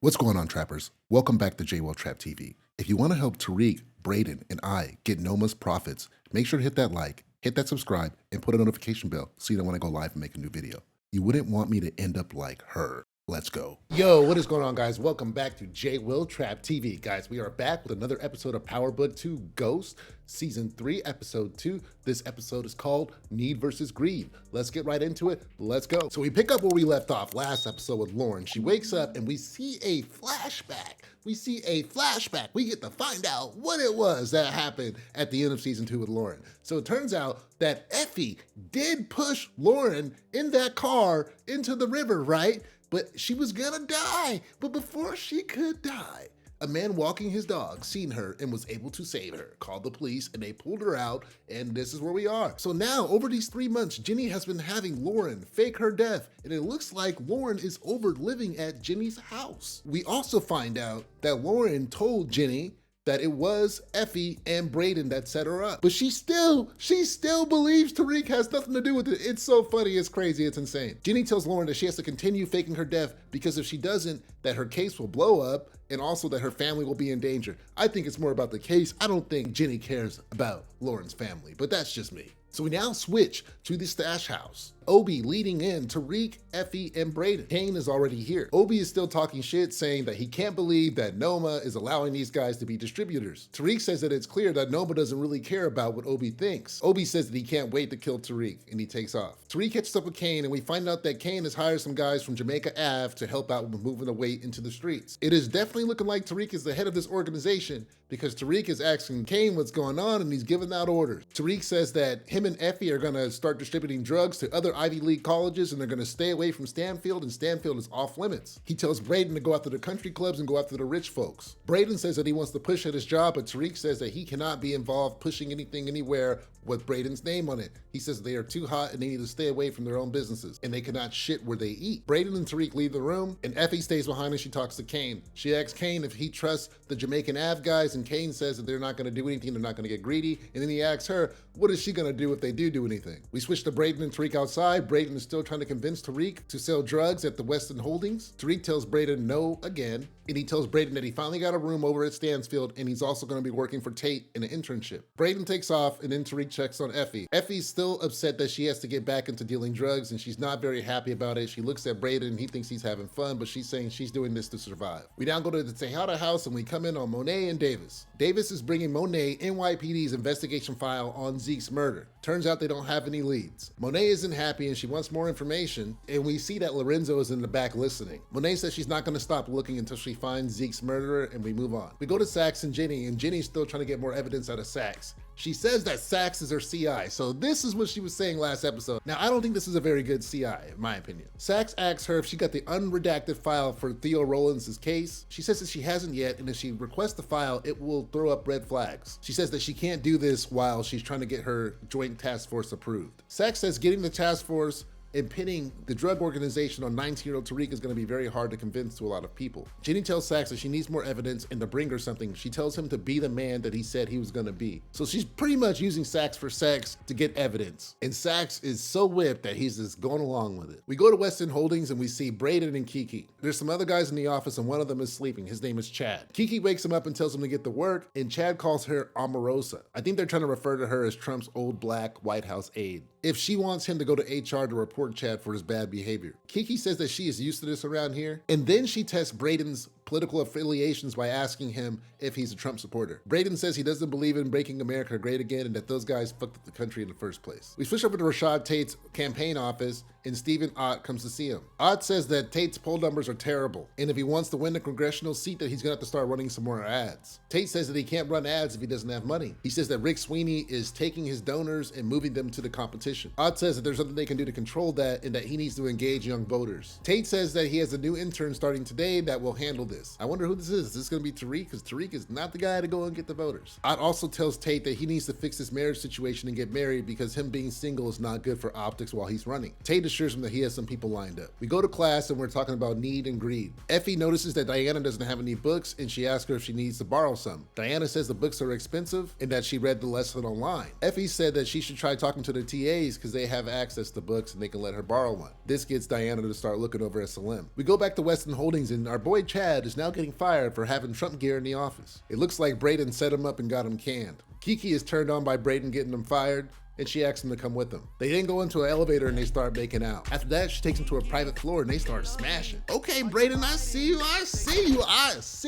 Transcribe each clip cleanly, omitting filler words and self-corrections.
What's going on, trappers? Welcome back to JWell Trap TV. If you want to help Tariq, Brayden, and I get Noma's profits, make sure to hit that like, hit that subscribe, and put a notification bell so you know when I go live and make a new video. You wouldn't want me to end up like her. Let's go. Yo, what is going on, guys? Welcome back to JWell Trap TV. Guys, we are back with another episode of Power Book 2 Ghost, Season 3, Episode 2. This episode is called Need versus Greed. Let's get right into it. Let's go. So we pick up where we left off last episode with Lauren. She wakes up and we see a flashback. We get to find out what it was that happened at the end of Season 2 with Lauren. So it turns out that Effie did push Lauren in that car into the river, right? But she was gonna die. But before she could die, a man walking his dog seen her and was able to save her, called the police, and they pulled her out, and this is where we are. So now, over these 3 months, Jenny has been having Lauren fake her death, and it looks like Lauren is over living at Jenny's house. We also find out that Lauren told Jenny that it was Effie and Brayden that set her up. But she still believes Tariq has nothing to do with it. It's so funny, it's crazy, it's insane. Jenny tells Lauren that she has to continue faking her death because if she doesn't, that her case will blow up and also that her family will be in danger. I think it's more about the case. I don't think Jenny cares about Lauren's family, but that's just me. So we now switch to the stash house. Obi leading in Tariq, Effie, and Brayden. Kane is already here. Obi is still talking shit, saying that he can't believe that Noma is allowing these guys to be distributors. Tariq says that it's clear that Noma doesn't really care about what Obi thinks. Obi says that he can't wait to kill Tariq, and he takes off. Tariq catches up with Kane, and we find out that Kane has hired some guys from Jamaica Ave to help out with moving the weight into the streets. It is definitely looking like Tariq is the head of this organization because Tariq is asking Kane what's going on, and he's giving out orders. Tariq says that him and Effie are gonna start distributing drugs to other Ivy League colleges and they're gonna stay away from Stanfield, and Stanfield is off limits. He tells Brayden to go after the country clubs and go after the rich folks. Brayden says that he wants to push at his job, but Tariq says that he cannot be involved pushing anything anywhere with Brayden's name on it. He says they are too hot and they need to stay away from their own businesses and they cannot shit where they eat. Brayden and Tariq leave the room and Effie stays behind and she talks to Kane. She asks Kane if he trusts the Jamaican Ave guys and Kane says that they're not gonna do anything, they're not gonna get greedy. And then he asks her, what is she gonna do if they do anything? We switch to Brayden and Tariq outside. Brayden is still trying to convince Tariq to sell drugs at the Weston Holdings. Tariq tells Brayden no again, and he tells Brayden that he finally got a room over at Stansfield and he's also gonna be working for Tate in an internship. Brayden takes off and then Tariq checks on Effie. Effie's still upset that she has to get back into dealing drugs and she's not very happy about it. She looks at Brayden and he thinks he's having fun, but she's saying she's doing this to survive. We now go to the Tejada house and we come in on Monet and Davis. Davis is bringing Monet NYPD's investigation file on Zeke's murder. Turns out they don't have any leads. Monet isn't happy and she wants more information, and we see that Lorenzo is in the back listening. Monet says she's not gonna stop looking until she finds Zeke's murderer, and we move on. We go to Sax and Jenny's still trying to get more evidence out of Sax. She says that Sax is her CI, so this is what she was saying last episode. Now, I don't think this is a very good CI, in my opinion. Sax asks her if she got the unredacted file for Theo Rollins' case. She says that she hasn't yet, and if she requests the file, it will throw up red flags. She says that she can't do this while she's trying to get her joint task force approved. Sax says getting the task force and pinning the drug organization on 19-year-old Tariq is gonna be very hard to convince to a lot of people. Jenny tells Sax that she needs more evidence and to bring her something. She tells him to be the man that he said he was gonna be. So she's pretty much using Sax for sex to get evidence. And Sax is so whipped that he's just going along with it. We go to Weston Holdings and we see Brayden and Kiki. There's some other guys in the office and one of them is sleeping. His name is Chad. Kiki wakes him up and tells him to get to work, and Chad calls her Omarosa. I think they're trying to refer to her as Trump's old black White House aide. If she wants him to go to HR to report Chad for his bad behavior. Kiki says that she is used to this around here, and then she tests Brayden's political affiliations by asking him if he's a Trump supporter. Brayden says he doesn't believe in making America great again and that those guys fucked up the country in the first place. We switch over to Rashad Tate's campaign office and Stephen Ott comes to see him. Ott says that Tate's poll numbers are terrible, and if he wants to win the congressional seat that he's gonna have to start running some more ads. Tate says that he can't run ads if he doesn't have money. He says that Rick Sweeney is taking his donors and moving them to the competition. Ott says that there's something they can do to control that and that he needs to engage young voters. Tate says that he has a new intern starting today that will handle this. I wonder who this is. Is this gonna be Tariq? Because Tariq is not the guy to go and get the voters. Ott also tells Tate that he needs to fix his marriage situation and get married because him being single is not good for optics while he's running. Tate assures him that he has some people lined up. We go to class and we're talking about need and greed. Effie notices that Diana doesn't have any books and she asks her if she needs to borrow some. Diana says the books are expensive and that she read the lesson online. Effie said that she should try talking to the TAs because they have access to books and they can let her borrow one. This gets Diana to start looking over at Salim. We go back to Weston Holdings and our boy Chad dad is now getting fired for having Trump gear in the office. It looks like Brayden set him up and got him canned. Kiki is turned on by Brayden getting him fired, and she asks him to come with them. They then go into an elevator and they start making out. After that, she takes him to a private floor and they start smashing. Okay, Brayden, I see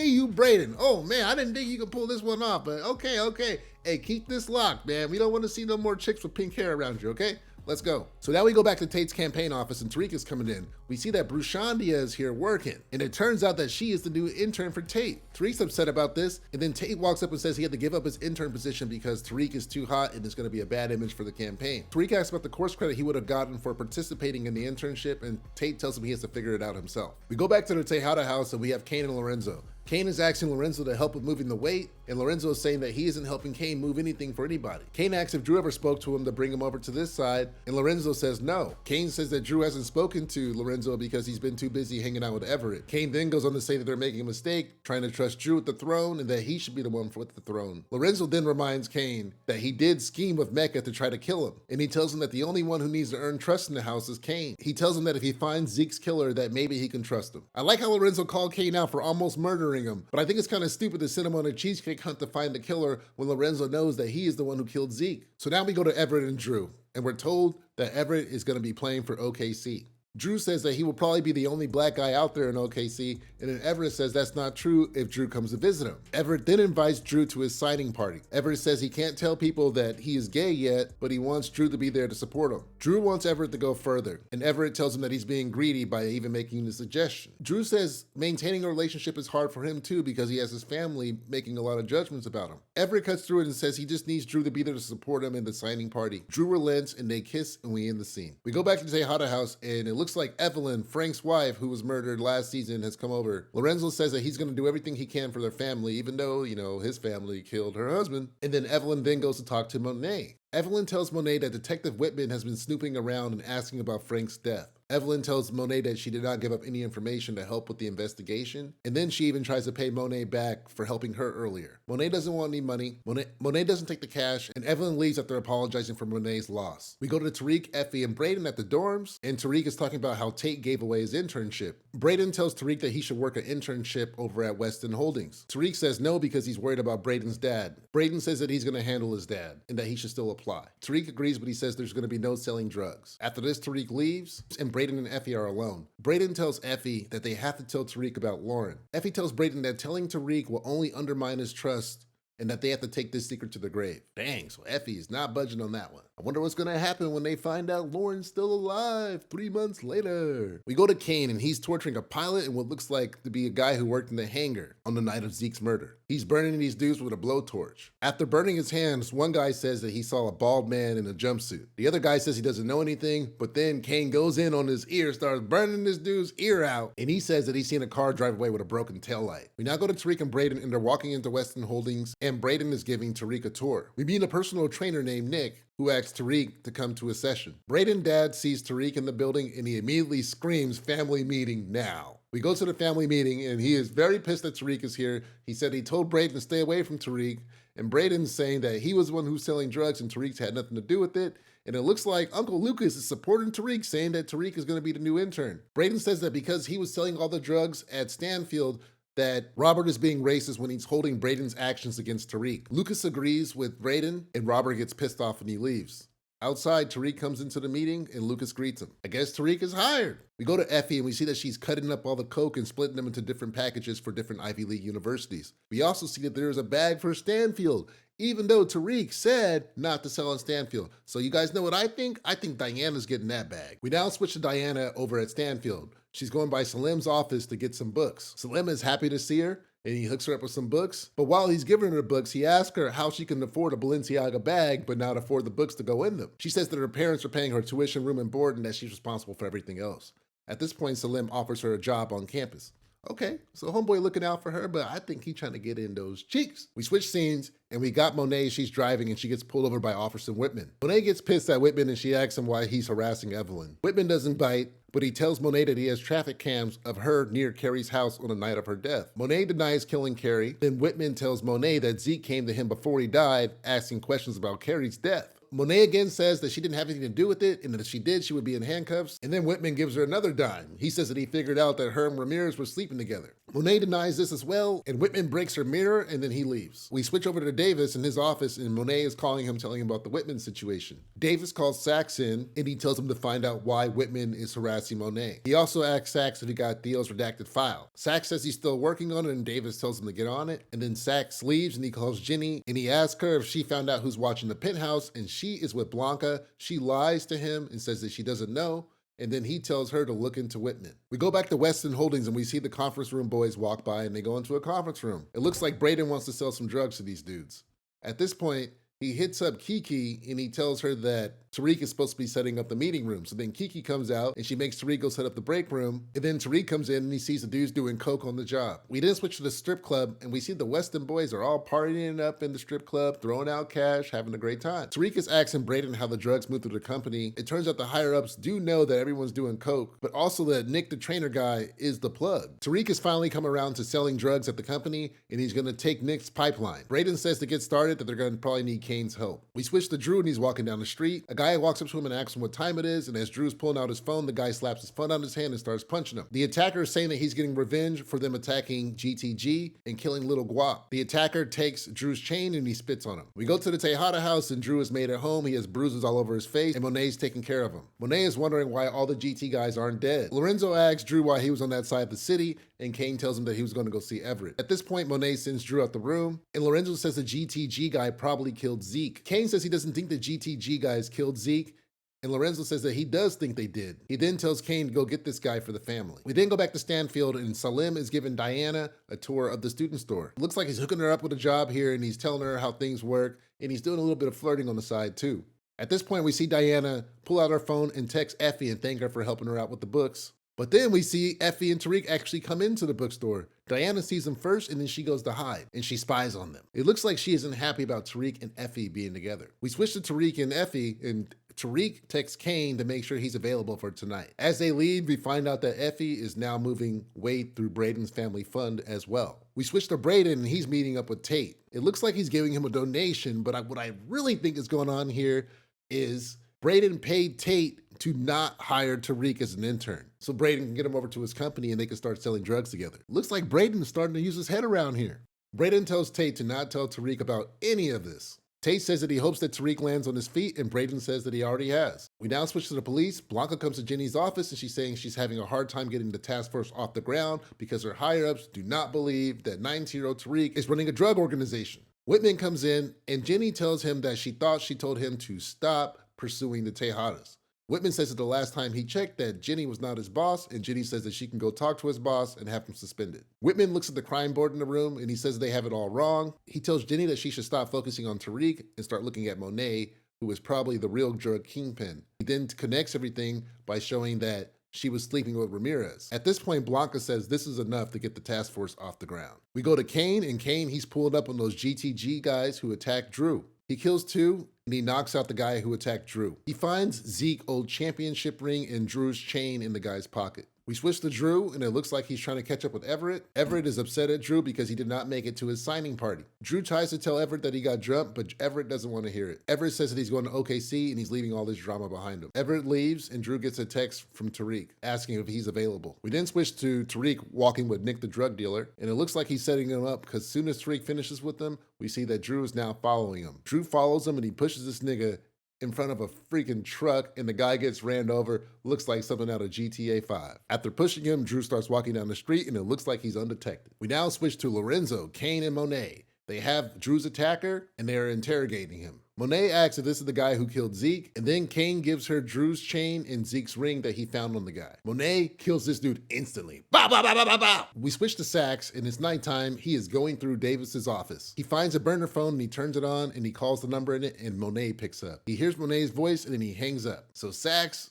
you, Brayden. Oh man, I didn't think you could pull this one off, but okay. Hey, keep this locked, man. We don't want to see no more chicks with pink hair around you, okay? Let's go. So now we go back to Tate's campaign office and Tariq is coming in. We see that Brushandia is here working, and it turns out that she is the new intern for Tate. Tariq's upset about this, and then Tate walks up and says he had to give up his intern position because Tariq is too hot and it's gonna be a bad image for the campaign. Tariq asks about the course credit he would have gotten for participating in the internship, and Tate tells him he has to figure it out himself. We go back to the Tejada house and we have Kane and Lorenzo. Kane is asking Lorenzo to help with moving the weight, and Lorenzo is saying that he isn't helping Kane move anything for anybody. Kane asks if Drew ever spoke to him to bring him over to this side, and Lorenzo says no. Kane says that Drew hasn't spoken to Lorenzo because he's been too busy hanging out with Everett. Kane then goes on to say that they're making a mistake, trying to trust Drew with the throne, and that he should be the one with the throne. Lorenzo then reminds Kane that he did scheme with Mecca to try to kill him, and he tells him that the only one who needs to earn trust in the house is Kane. He tells him that if he finds Zeke's killer, that maybe he can trust him. I like how Lorenzo called Kane out for almost murdering him, but I think it's kind of stupid to send him on a cheesecake hunt to find the killer when Lorenzo knows that he is the one who killed Zeke. So now we go to Everett and Drew, and we're told that Everett is going to be playing for OKC. Drew says that he will probably be the only black guy out there in OKC, and then Everett says that's not true if Drew comes to visit him. Everett then invites Drew to his signing party. Everett says he can't tell people that he is gay yet, but he wants Drew to be there to support him. Drew wants Everett to go further, and Everett tells him that he's being greedy by even making the suggestion. Drew says maintaining a relationship is hard for him too because he has his family making a lot of judgments about him. Everett cuts through it and says he just needs Drew to be there to support him in the signing party. Drew relents and they kiss and we end the scene. We go back to the Tejada house and it looks like Evelyn, Frank's wife, who was murdered last season, has come over. Lorenzo says that he's going to do everything he can for their family, even though, his family killed her husband. And then Evelyn then goes to talk to Monet. Evelyn tells Monet that Detective Whitman has been snooping around and asking about Frank's death. Evelyn tells Monet that she did not give up any information to help with the investigation, and then she even tries to pay Monet back for helping her earlier. Monet doesn't want any money. Monet doesn't take the cash, and Evelyn leaves after apologizing for Monet's loss. We go to Tariq, Effie, and Brayden at the dorms, and Tariq is talking about how Tate gave away his internship. Brayden tells Tariq that he should work an internship over at Weston Holdings. Tariq says no because he's worried about Brayden's dad. Brayden says that he's going to handle his dad, and that he should still apply. Tariq agrees, but he says there's going to be no selling drugs. After this, Tariq leaves, and Brayden and Effie are alone. Brayden tells Effie that they have to tell Tariq about Lauren. Effie tells Brayden that telling Tariq will only undermine his trust and that they have to take this secret to the grave. Dang, so Effie is not budging on that one. I wonder what's gonna happen when they find out Lauren's still alive 3 months later. We go to Kane and he's torturing a pilot and what looks like to be a guy who worked in the hangar on the night of Zeke's murder. He's burning these dudes with a blowtorch. After burning his hands, one guy says that he saw a bald man in a jumpsuit. The other guy says he doesn't know anything, but then Kane goes in on his ear, starts burning this dude's ear out, and he says that he's seen a car drive away with a broken taillight. We now go to Tariq and Brayden and they're walking into Weston Holdings, and Brayden is giving Tariq a tour. We meet a personal trainer named Nick, who asks Tariq to come to a session. Brayden's dad sees Tariq in the building and he immediately screams, "Family meeting now." We go to the family meeting and he is very pissed that Tariq is here. He said he told Brayden to stay away from Tariq, and Brayden's saying that he was the one who's selling drugs and Tariq's had nothing to do with it. And it looks like Uncle Lucas is supporting Tariq, saying that Tariq is going to be the new intern. Brayden says that because he was selling all the drugs at Stanfield, that Robert is being racist when he's holding Brayden's actions against Tariq. Lucas agrees with Brayden, and Robert gets pissed off and he leaves. Outside, Tariq comes into the meeting and Lucas greets him. I guess Tariq is hired. We go to Effie and we see that she's cutting up all the coke and splitting them into different packages for different Ivy League universities. We also see that there's a bag for Stanfield, even though Tariq said not to sell on Stanfield. So you guys know what I think? I think Diana's getting that bag. We now switch to Diana over at Stanfield. She's going by Salim's office to get some books. Salim is happy to see her, and he hooks her up with some books. But while he's giving her the books, he asks her how she can afford a Balenciaga bag, but not afford the books to go in them. She says that her parents are paying her tuition, room, and board, and that she's responsible for everything else. At this point, Salim offers her a job on campus. Okay, so homeboy looking out for her, but I think he's trying to get in those cheeks. We switch scenes, and we got Monet. She's driving, and she gets pulled over by Officer Whitman. Monet gets pissed at Whitman, and she asks him why he's harassing Evelyn. Whitman doesn't bite, but he tells Monet that he has traffic cams of her near Carrie's house on the night of her death. Monet denies killing Carrie. Then Whitman tells Monet that Zeke came to him before he died, asking questions about Carrie's death. Monet again says that she didn't have anything to do with it, and that if she did, she would be in handcuffs. And then Whitman gives her another dime. He says that he figured out that her and Ramirez were sleeping together. Monet denies this as well, and Whitman breaks her mirror, and then he leaves. We switch over to Davis in his office, and Monet is calling him, telling him about the Whitman situation. Davis calls Sax in, and he tells him to find out why Whitman is harassing Monet. He also asks Sax if he got Theo's redacted file. Sax says he's still working on it, and Davis tells him to get on it. And then Sax leaves, and he calls Jenny, and he asks her if she found out who's watching the penthouse, and she is with Blanca. She lies to him and says that she doesn't know. And then he tells her to look into Whitman. We go back to Weston Holdings and we see the conference room boys walk by and they go into a conference room. It looks like Brayden wants to sell some drugs to these dudes. At this point, he hits up Kiki and he tells her that Tariq is supposed to be setting up the meeting room. So then Kiki comes out and she makes Tariq go set up the break room. And then Tariq comes in and he sees the dudes doing coke on the job. We then switch to the strip club and we see the Weston boys are all partying up in the strip club, throwing out cash, having a great time. Tariq is asking Brayden how the drugs move through the company. It turns out the higher-ups do know that everyone's doing coke, but also that Nick the trainer guy is the plug. Tariq has finally come around to selling drugs at the company and he's gonna take Nick's pipeline. Brayden says to get started that they're gonna probably need Kane's help. We switch to Drew and he's walking down the street. A guy walks up to him and asks him what time it is, and as Drew's pulling out his phone, the guy slaps his phone out of his hand and starts punching him. The attacker is saying that he's getting revenge for them attacking GTG and killing Little Guap. The attacker takes Drew's chain and he spits on him. We go to the Tejada house and Drew is made at home. He has bruises all over his face and Monet's taking care of him. Monet is wondering why all the GT guys aren't dead. Lorenzo asks Drew why he was on that side of the city, and Kane tells him that he was going to go see Everett. At this point, Monet sends Drew out the room, and Lorenzo says the GTG guy probably killed Zeke. Kane says he doesn't think the GTG guys killed Zeke, and Lorenzo says that he does think they did. He then tells Kane to go get this guy for the family. We then go back to Stanfield, and Salim is giving Diana a tour of the student store. It looks like he's hooking her up with a job here, and he's telling her how things work, and he's doing a little bit of flirting on the side too. At this point, we see Diana pull out her phone and text Effie and thank her for helping her out with the books. But then we see Effie and Tariq actually come into the bookstore. Diana sees them first and then she goes to hide and she spies on them. It looks like she isn't happy about Tariq and Effie being together. We switch to Tariq and Effie and Tariq texts Kane to make sure he's available for tonight. As they leave, we find out that Effie is now moving weight through Brayden's family fund as well. We switch to Brayden and he's meeting up with Tate. It looks like he's giving him a donation, but what I really think is going on here is Brayden paid Tate to not hire Tariq as an intern, so Brayden can get him over to his company and they can start selling drugs together. Looks like Brayden is starting to use his head around here. Brayden tells Tate to not tell Tariq about any of this. Tate says that he hopes that Tariq lands on his feet, and Brayden says that he already has. We now switch to the police. Blanca comes to Jenny's office and she's saying she's having a hard time getting the task force off the ground because her higher-ups do not believe that 19-year-old Tariq is running a drug organization. Whitman comes in and Jenny tells him that she thought she told him to stop pursuing the Tejadas. Whitman says that the last time he checked that Jenny was not his boss, and Jenny says that she can go talk to his boss and have him suspended. Whitman looks at the crime board in the room and he says they have it all wrong. He tells Jenny that she should stop focusing on Tariq and start looking at Monet, who is probably the real drug kingpin. He then connects everything by showing that she was sleeping with Ramirez. At this point, Blanca says this is enough to get the task force off the ground. We go to Kane, and Kane, he's pulled up on those GTG guys who attacked Drew. He kills two, and he knocks out the guy who attacked Drew. He finds Zeke's old championship ring and Drew's chain in the guy's pocket. We switch to Drew, and it looks like he's trying to catch up with Everett. Everett is upset at Drew because he did not make it to his signing party. Drew tries to tell Everett that he got jumped, but Everett doesn't want to hear it. Everett says that he's going to OKC, and he's leaving all this drama behind him. Everett leaves, and Drew gets a text from Tariq asking if he's available. We then switch to Tariq walking with Nick the drug dealer, and it looks like he's setting him up because as soon as Tariq finishes with them, we see that Drew is now following him. Drew follows him, and he pushes this nigga in front of a freaking truck, and the guy gets ran over. Looks like something out of GTA 5. After pushing him, Drew starts walking down the street, and it looks like he's undetected. We now switch to Lorenzo, Kane, and Monet. They have Drew's attacker, and they are interrogating him. Monet asks if this is the guy who killed Zeke, and then Kane gives her Drew's chain and Zeke's ring that he found on the guy. Monet kills this dude instantly. Bow, bow, bow, bow, bow, bow. We switch to Sax, and it's nighttime. He is going through Davis's office. He finds a burner phone, and he turns it on, and he calls the number in it, and Monet picks up. He hears Monet's voice, and then he hangs up. So Sax,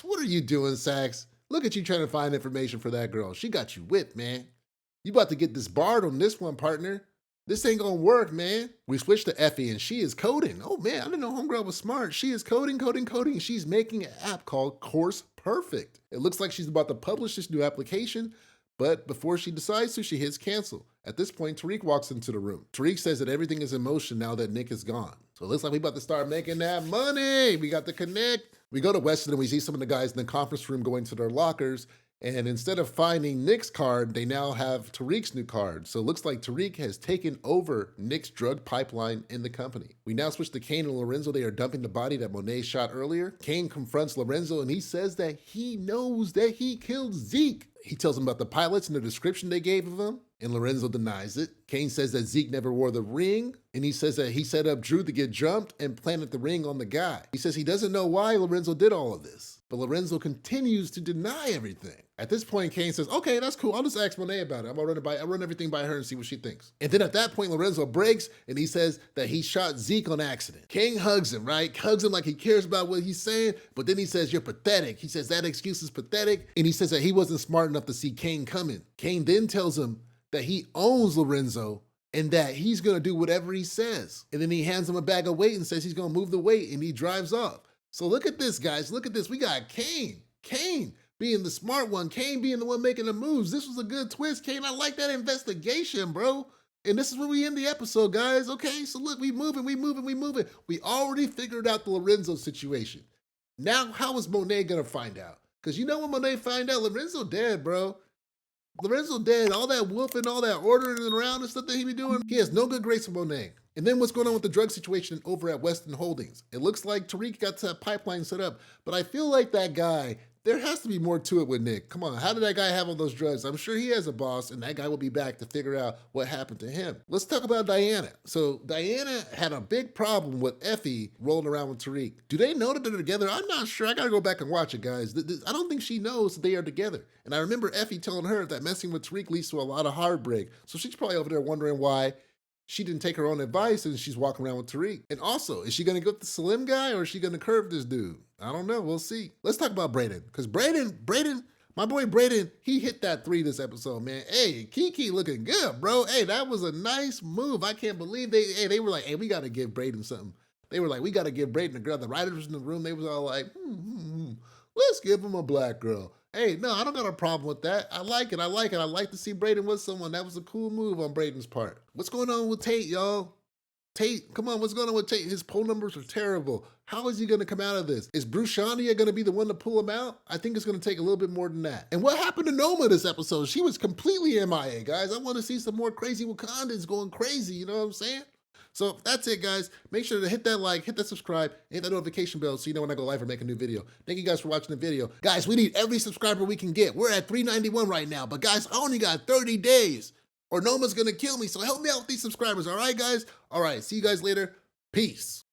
what are you doing, Sax? Look at you trying to find information for that girl. She got you whipped, man. You about to get disbarred on this one, partner. This ain't gonna work, man. We switch to Effie, and she is coding. Oh man, I didn't know homegirl was smart. She is coding. She's making an app called Course Perfect. It looks like she's about to publish this new application, but before she decides to, she hits cancel. At this point, Tariq walks into the room. Tariq says that everything is in motion now that Nick is gone. So it looks like we about to start making that money. We got the connect. We go to Weston and we see some of the guys in the conference room going to their lockers. And instead of finding Nick's card, they now have Tariq's new card. So it looks like Tariq has taken over Nick's drug pipeline in the company. We now switch to Kane and Lorenzo. They are dumping the body that Monet shot earlier. Kane confronts Lorenzo and he says that he knows that he killed Zeke. He tells him about the pilots and the description they gave of him, and Lorenzo denies it. Kane says that Zeke never wore the ring, and he says that he set up Drew to get jumped and planted the ring on the guy. He says he doesn't know why Lorenzo did all of this, but Lorenzo continues to deny everything. At this point, Kane says, okay, that's cool. I'll just ask Monet about it. I'll run everything by her and see what she thinks. And then at that point, Lorenzo breaks, and he says that he shot Zeke on accident. Kane hugs him, right? Hugs him like he cares about what he's saying, but then he says, you're pathetic. He says that excuse is pathetic, and he says that he wasn't smart enough to see Kane coming. Kane then tells him that he owns Lorenzo and that he's gonna do whatever he says. And then he hands him a bag of weight and says he's gonna move the weight, and he drives off. So look at this, guys. Look at this. We got Kane. Kane being the smart one. Kane being the one making the moves. This was a good twist, Kane. I like that investigation, bro. And this is where we end the episode, guys. Okay, so look, we moving. We already figured out the Lorenzo situation. Now, how is Monet gonna find out? Because you know when Monet find out, Lorenzo dead, bro. Lorenzo dead. All that wolfing, all that ordering around and stuff that he be doing, he has no good grace for Monet. And then what's going on with the drug situation over at Weston Holdings? It looks like Tariq got that pipeline set up, but I feel like that guy, there has to be more to it with Nick. Come on, how did that guy have all those drugs? I'm sure he has a boss, and that guy will be back to figure out what happened to him. Let's talk about Diana. So Diana had a big problem with Effie rolling around with Tariq. Do they know that they're together? I'm not sure. I gotta go back and watch it, guys. I don't think she knows that they are together. And I remember Effie telling her that messing with Tariq leads to a lot of heartbreak. So she's probably over there wondering why she didn't take her own advice and she's walking around with Tariq. And also, is she gonna go with the slim guy or is she gonna curve this dude? I don't know, we'll see. Let's talk about Brayden, because Brayden, my boy Brayden, he hit that 3 this episode, man. Hey, Kiki looking good, bro. Hey, that was a nice move. I can't believe they were like, hey, we gotta give Brayden something. They were like, we gotta give Brayden a girl. The writers in the room, they was all like, let's give him a black girl. Hey, no, I don't got a problem with that. I like it. I like to see Brayden with someone. That was a cool move on Brayden's part. What's going on with Tate, y'all? Tate, come on, what's going on with Tate? His poll numbers are terrible. How is he going to come out of this? Is Bruce Shania going to be the one to pull him out? I think it's going to take a little bit more than that. And what happened to Noma this episode? She was completely MIA, guys. I want to see some more crazy Wakandans going crazy, you know what I'm saying? So that's it, guys. Make sure to hit that like, hit that subscribe, hit that notification bell so you know when I go live or make a new video. Thank you guys for watching the video. Guys, we need every subscriber we can get. We're at 391 right now, but guys, I only got 30 days or Noma's gonna kill me. So help me out with these subscribers, all right, guys? All right, see you guys later. Peace.